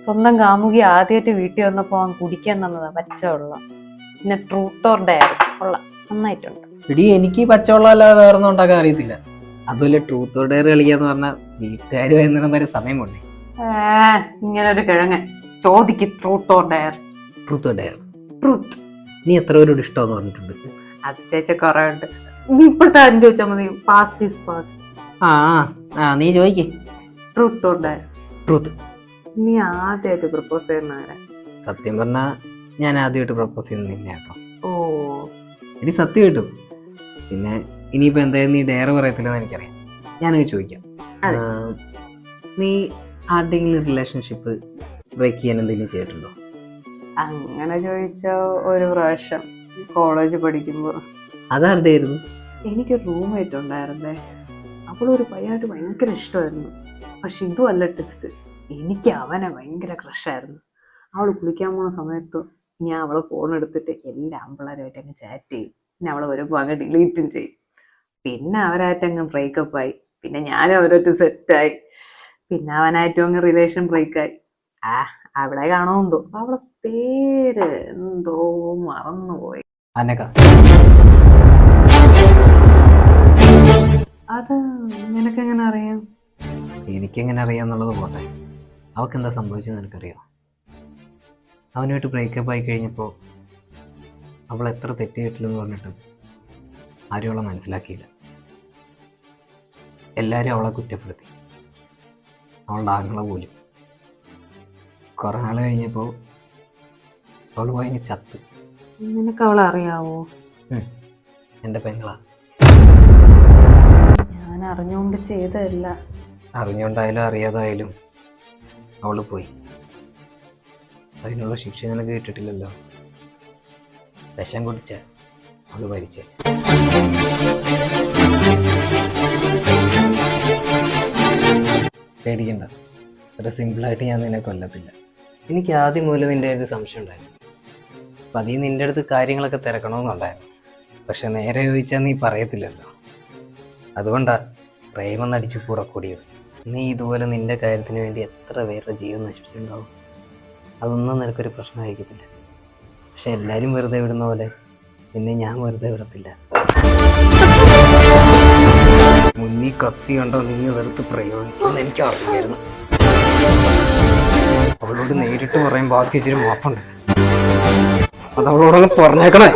സ്വന്തം കാമുകി ആദ്യമായിട്ട് വീട്ടിൽ വന്നപ്പോ അവൻ കുടിക്കാൻ തന്നതാ പച്ചവെള്ളം. പിന്നെ ട്രൂത്ത് ഓർ ഡെയർ കൊള്ളാം, നന്നായിട്ടുണ്ട്. എടി എനിക്ക് പച്ചവെള്ളം അല്ലാതെ വേറൊന്നും ഉണ്ടാക്കാൻ അറിയത്തില്ല. അതുപോലെ ട്രൂത്ത് ഓർ ഡെയർ കളിക്കാന്ന് പറഞ്ഞാൽ വീട്ടുകാർ വരുന്നിടം വരെ സമയം കൊണ്ടേ. ഇങ്ങനെ ഒരു കിഴങ്ങൻ ചോദിക്ക് truth or dare. Truth or dare. Truth. നീ എത്ര പേരോട് ഇഷ്ടമെന്ന് പറഞ്ഞിട്ടുണ്ട്? അത് ചേച്ചി കുറെ ഉണ്ട്. നീ ഇപ്പോഴത്തെ ആരും ചോദിച്ചാൽ മതി. Past is past. നീ ചോദിക്കേ. Truth or dare. ട്രൂത്ത്. നീ ആദ്യമായിട്ട് പ്രപ്പോസ് ചെയ്യുന്നവരെ? സത്യം പറഞ്ഞാ ഞാൻ ആദ്യമായിട്ട് പ്രപ്പോസ് ചെയ്യുന്നത് നിന്നെ കേട്ടോ. ഓ എടി സത്യം കിട്ടും. പിന്നെ ഇനിയിപ്പോ എന്തായാലും നീ ഡെയർ പറയത്തില്ലെന്ന് എനിക്കറിയാം. ഞാനത് ചോദിക്കാം. നീ ആരുടെയെങ്കിലും റിലേഷൻഷിപ്പ് ബ്രേക്ക് ചെയ്യാൻ എന്തെങ്കിലും ചെയ്തിട്ടുണ്ടോ? അങ്ങനെ ചോദിച്ചോ ഒരു പ്രാവശ്യം കോളേജ് പഠിക്കുമ്പോ. അതാരുടെ ആയിരുന്നു? എനിക്ക് റൂംമേറ്റ് ഉണ്ടായിരുന്നേ. അവളൊരു പയ്യനായിട്ട് ഭയങ്കര ഇഷ്ടമായിരുന്നു. പക്ഷെ ഇതുമല്ല ടെസ്റ്റ്, എനിക്ക് അവനെ ഭയങ്കര ക്രഷായിരുന്നു. അവൾ കുളിക്കാൻ പോകുന്ന സമയത്ത് ഞാൻ അവളെ ഫോൺ എടുത്തിട്ട് എല്ലാ ആമ്പിള്ളേരുമായിട്ട് അങ്ങ് ചാറ്റ് ചെയ്യും. പിന്നെ അവളെ വരുമ്പോൾ അങ്ങ് ഡിലീറ്റും ചെയ്യും. പിന്നെ അവരായിട്ട് അങ്ങ് ബ്രേക്കപ്പ് ആയി. പിന്നെ ഞാനും അവരായിട്ട് സെറ്റായി. പിന്നെ അവനായിട്ടും അങ്ങ് റിലേഷൻ ബ്രേക്കായി. അവിടെ കാണുമെന്തോ അവളെ പേര് എന്തോ മറന്നുപോയി. അത് നിനക്കെങ്ങനെ അറിയാം? എനിക്കെങ്ങനെ അറിയാന്നുള്ളത് പോട്ടെ, അവൾക്ക് എന്താ സംഭവിച്ചെന്ന് എനിക്കറിയോ? അവനുമായിട്ട് ബ്രേക്കപ്പ് ആയി കഴിഞ്ഞപ്പോൾ അവൾ എത്ര തെറ്റ് ചെയ്തിട്ടില്ലെന്ന് പറഞ്ഞിട്ട് ആരും അവളെ മനസ്സിലാക്കിയില്ല. എല്ലാവരും അവളെ കുറ്റപ്പെടുത്തി, അവളുടെ ആങ്ങളെ പോലും. കുറെ നാൾ കഴിഞ്ഞപ്പോൾ അവൾ പോയി ചത്ത്. നിനക്ക് അവളെ അറിയാവോ? എൻ്റെ പെങ്ങളാ. ഞാൻ അറിഞ്ഞുകൊണ്ട് ചെയ്തതല്ല. അറിഞ്ഞുകൊണ്ടായാലും അറിയാതായാലും അവള് പോയി. അതിനുള്ള ശിക്ഷ നിനക്ക് കിട്ടിട്ടില്ലല്ലോ. വിഷം കുടിച്ച അവള് മരിച്ചേ. പേടിക്കണ്ട, അത്ര സിമ്പിളായിട്ട് ഞാൻ നിന്നെ കൊല്ലത്തില്ല. എനിക്ക് ആദ്യം മുതൽ നിന്റെ ഒരു സംശയം ഉണ്ടായിരുന്നു. അപ്പം അതിൽ നിന്റെ അടുത്ത് കാര്യങ്ങളൊക്കെ തിരക്കണമെന്നുണ്ടായിരുന്നു. പക്ഷെ നേരെ ചോദിച്ചാൽ നീ പറയത്തില്ലല്ലോ. അതുകൊണ്ടാ പ്രേമം നടിച്ച് കൂടക്കൂടിയത്. നീ ഇതുപോലെ നിന്റെ കാര്യത്തിന് വേണ്ടി എത്ര പേരുടെ ജീവൻ നശിപ്പിച്ചിട്ടുണ്ടാവും. അതൊന്നും നിനക്കൊരു പ്രശ്നമായിരിക്കത്തില്ല. പക്ഷെ എല്ലാവരും വെറുതെ വിടുന്ന പോലെ നിന്നെ ഞാൻ വെറുതെ വിടത്തില്ല. മുന്നിൽ കത്തി കണ്ടോ നീ വെറുതെ പ്രയോഗിക്കുമെന്ന് എനിക്ക് അറിയായിരുന്നു. അവളോട് നേരിട്ട് പറയാൻ ബാക്കി ഇച്ചിരി മാപ്പുണ്ട്. അതവളോടൊന്ന് പറഞ്ഞേക്കണേ.